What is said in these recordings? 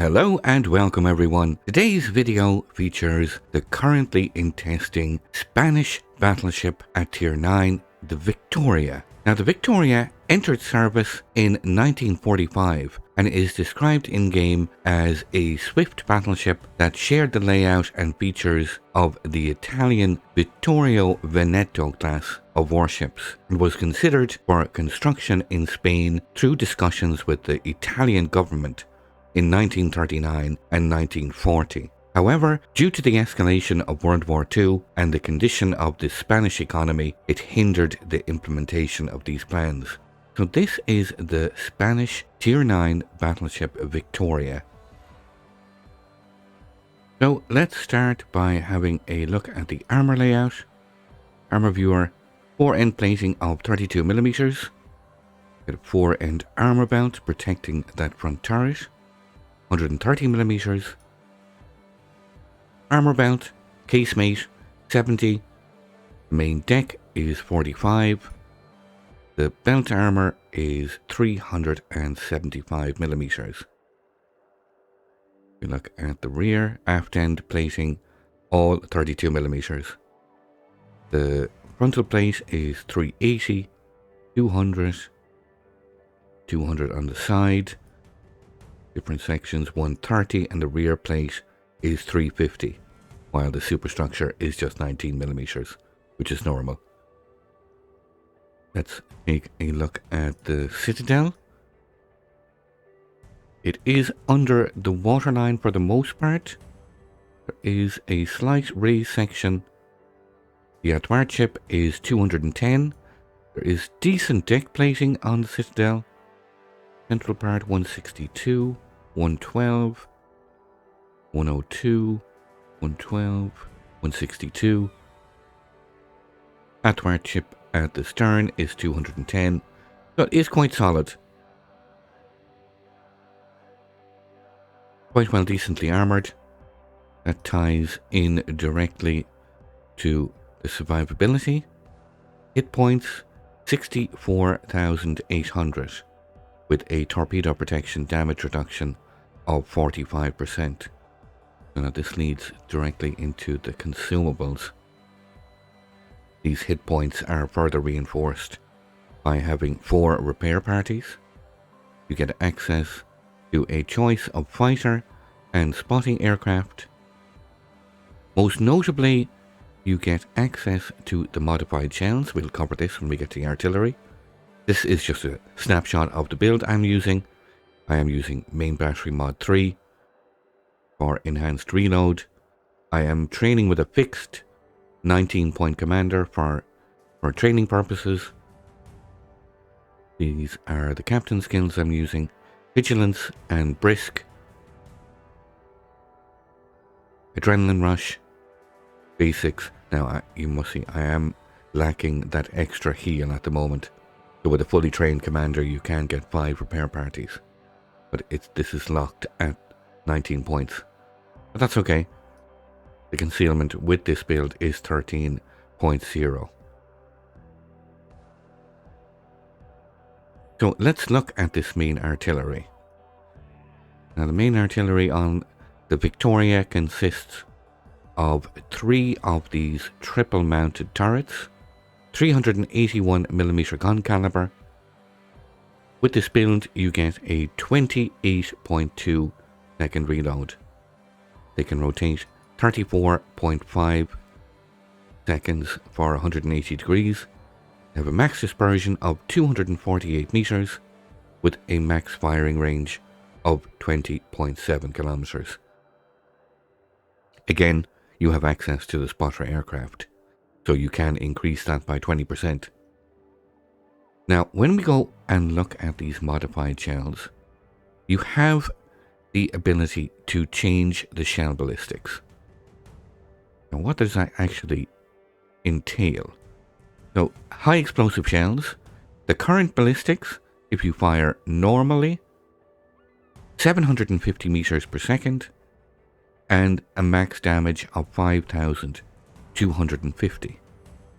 Hello and welcome everyone. Today's video features the currently in testing Spanish battleship at Tier 9, the Victoria. Now the Victoria entered service in 1945 and is described in-game as a swift battleship that shared the layout and features of the Italian Vittorio Veneto class of warships and was considered for construction in Spain through discussions with the Italian government in 1939 and 1940. However, due to the escalation of World War II and the condition of the Spanish economy, it hindered the implementation of these plans. So this is the Spanish Tier 9 battleship Victoria. So let's start by having a look at the armour layout. Armour viewer, fore-end plating of 32mm. Got a fore-end armour belt protecting that front turret. 130mm. Armour belt, casemate 70. The main deck is 45. The belt armour is 375mm. We look at the rear, aft end plating, all 32mm. The frontal plate is 380, 200, 200 on the side. Different sections 130 and the rear plate is 350, while the superstructure is just 19mm, which is normal. Let's take a look at the citadel. It is under the waterline for the most part. There is a slight raised section. The athwartship is 210. There is decent deck plating on the citadel. Central part 162, 112, 102, 112, 162. Athwartship at the stern is 210, so it is quite solid. Quite well decently armoured. That ties in directly to the survivability. Hit points 64,800. With a torpedo protection damage reduction of 45%. So now this leads directly into the consumables. These hit points are further reinforced by having 4 repair parties. You get access to a choice of fighter and spotting aircraft. Most notably, you get access to the modified shells. We'll cover this when we get to the artillery. This is just a snapshot of the build I'm using. I am using main battery mod 3 for enhanced reload. I am training with a fixed 19-point commander for training purposes. These are the captain skills I'm using. Vigilance and brisk. Adrenaline rush. Basics. Now you must see I am lacking that extra heal at the moment. So with a fully trained commander, you can get 5 repair parties. But this is locked at 19 points. But that's okay. The concealment with this build is 13.0. So let's look at this main artillery. Now the main artillery on the Victoria consists of 3 of these triple mounted turrets. 381mm gun caliber. With this build, you get a 28.2 second reload. They can rotate 34.5 seconds for 180 degrees. They have a max dispersion of 248 meters with a max firing range of 20.7 kilometers. Again, you have access to the spotter aircraft, so you can increase that by 20%. Now, when we go and look at these modified shells, you have the ability to change the shell ballistics. Now, what does that actually entail? So, high explosive shells, the current ballistics, if you fire normally, 750 meters per second, and a max damage of 5,250.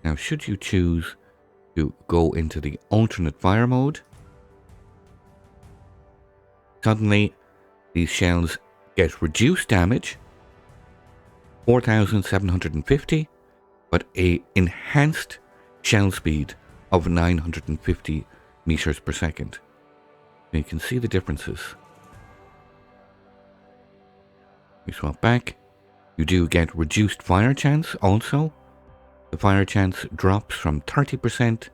Now, should you choose to go into the alternate fire mode, suddenly these shells get reduced damage, 4,750, but a enhanced shell speed of 950 meters per second. You can see the differences. We swap back. You do get reduced fire chance also. The fire chance drops from 30%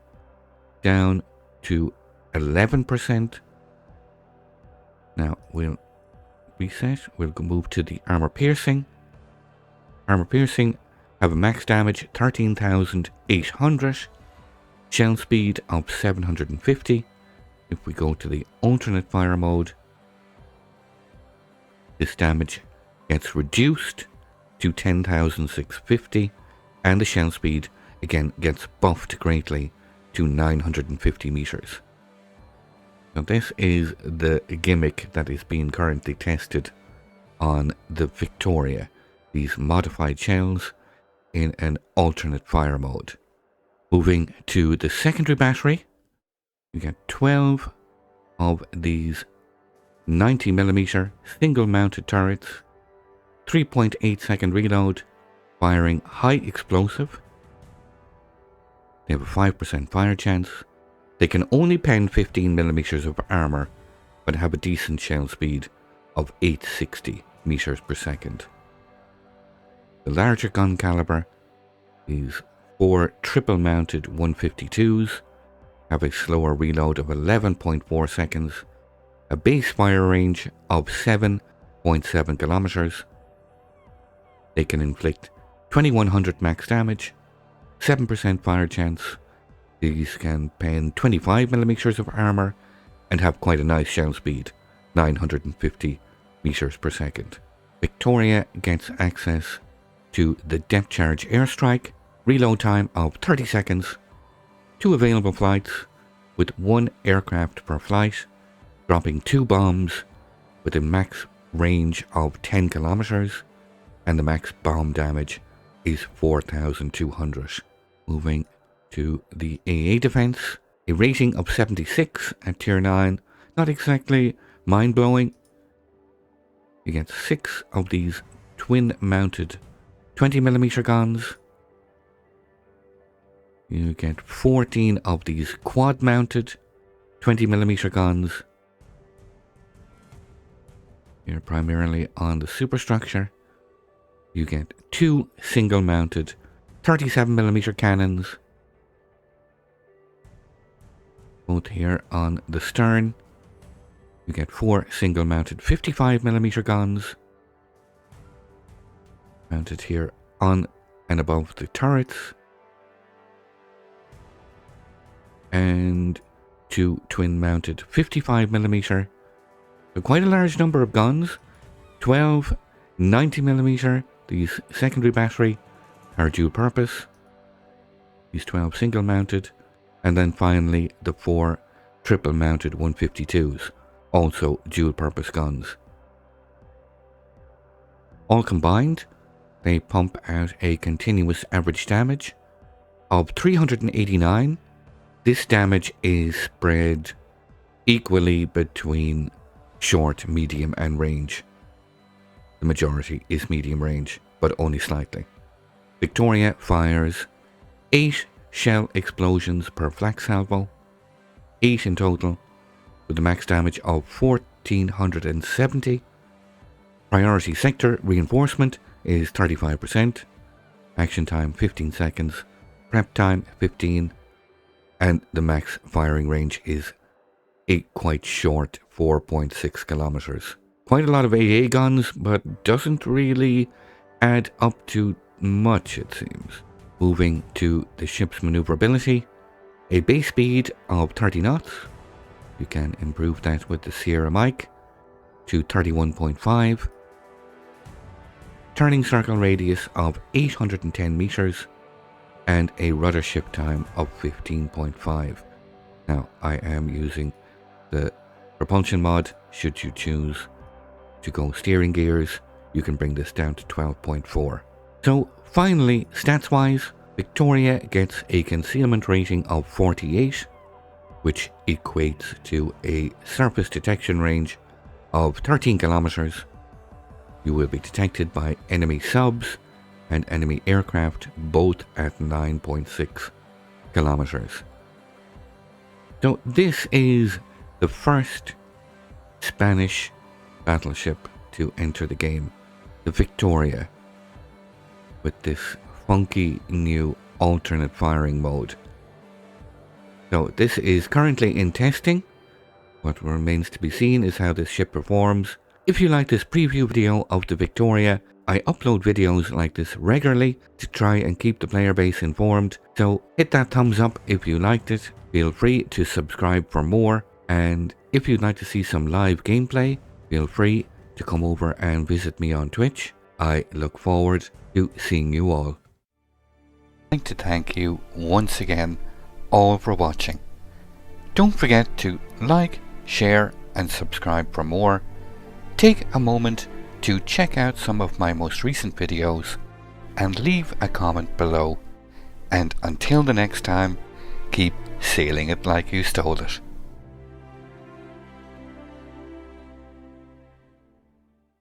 down to 11%. Now we'll reset. We'll move to the armor piercing. Armor piercing have a max damage 13,800. Shell speed of 750. If we go to the alternate fire mode, this damage gets reduced to 10,650, and the shell speed again gets buffed greatly to 950 meters. Now this is the gimmick that is being currently tested on the Victoria, these modified shells in an alternate fire mode. Moving to the secondary battery, you get 12 of these 90mm single mounted turrets, 3.8 second reload, firing high explosive. They have a 5% fire chance. They can only pen 15mm of armor, but have a decent shell speed of 860 meters per second. The larger gun caliber, these 4 triple mounted 152s, have a slower reload of 11.4 seconds, a base fire range of 7.7 kilometers. They can inflict 2100 max damage, 7% fire chance. These can pen 25mm of armor and have quite a nice shell speed, 950 meters per second. Victoria gets access to the depth charge airstrike, reload time of 30 seconds, 2 available flights with 1 aircraft per flight, dropping 2 bombs with a max range of 10 kilometers, and the max bomb damage is 4,200. Moving to the AA defense, a rating of 76 at tier 9, not exactly mind-blowing. You get 6 of these twin-mounted 20mm guns. You get 14 of these quad-mounted 20mm guns. Here primarily on the superstructure. You get 2 single-mounted 37mm cannons, both here on the stern. You get 4 single-mounted 55mm guns, mounted here on and above the turrets, and 2 twin-mounted 55mm. So quite a large number of guns. 12 90mm. These secondary battery are dual purpose. These 12 single mounted. And then finally the 4 triple mounted 152s, also dual purpose guns. All combined, they pump out a continuous average damage of 389. This damage is spread equally between short, medium and range. The majority is medium range, but only slightly. Victoria fires 8 shell explosions per flak salvo, 8 in total, with a max damage of 1470. Priority sector reinforcement is 35%, action time 15 seconds, prep time 15, and the max firing range is a quite short 4.6 kilometers. Quite a lot of AA guns, but doesn't really add up to much, it seems. Moving to the ship's maneuverability, a base speed of 30 knots. You can improve that with the Sierra mic to 31.5. Turning circle radius of 810 meters and a rudder shift time of 15.5. Now I am using the propulsion mod. Should you choose to go steering gears, you can bring this down to 12.4. So finally, stats wise, Victoria gets a concealment rating of 48, which equates to a surface detection range of 13 kilometers, You will be detected by enemy subs and enemy aircraft, both at 9.6 kilometers. So this is the first Spanish battleship to enter the game, the Victoria, with this funky new alternate firing mode. So this is currently in testing. What remains to be seen is how this ship performs. If you like this preview video of the Victoria, I upload videos like this regularly to try and keep the player base informed. So hit that thumbs up if you liked it. Feel free to subscribe for more. And if you'd like to see some live gameplay, feel free to come over and visit me on Twitch. I look forward to seeing you all. I'd like to thank you once again all for watching. Don't forget to like, share and subscribe for more. Take a moment to check out some of my most recent videos and leave a comment below. And until the next time, keep sailing it like you stole it.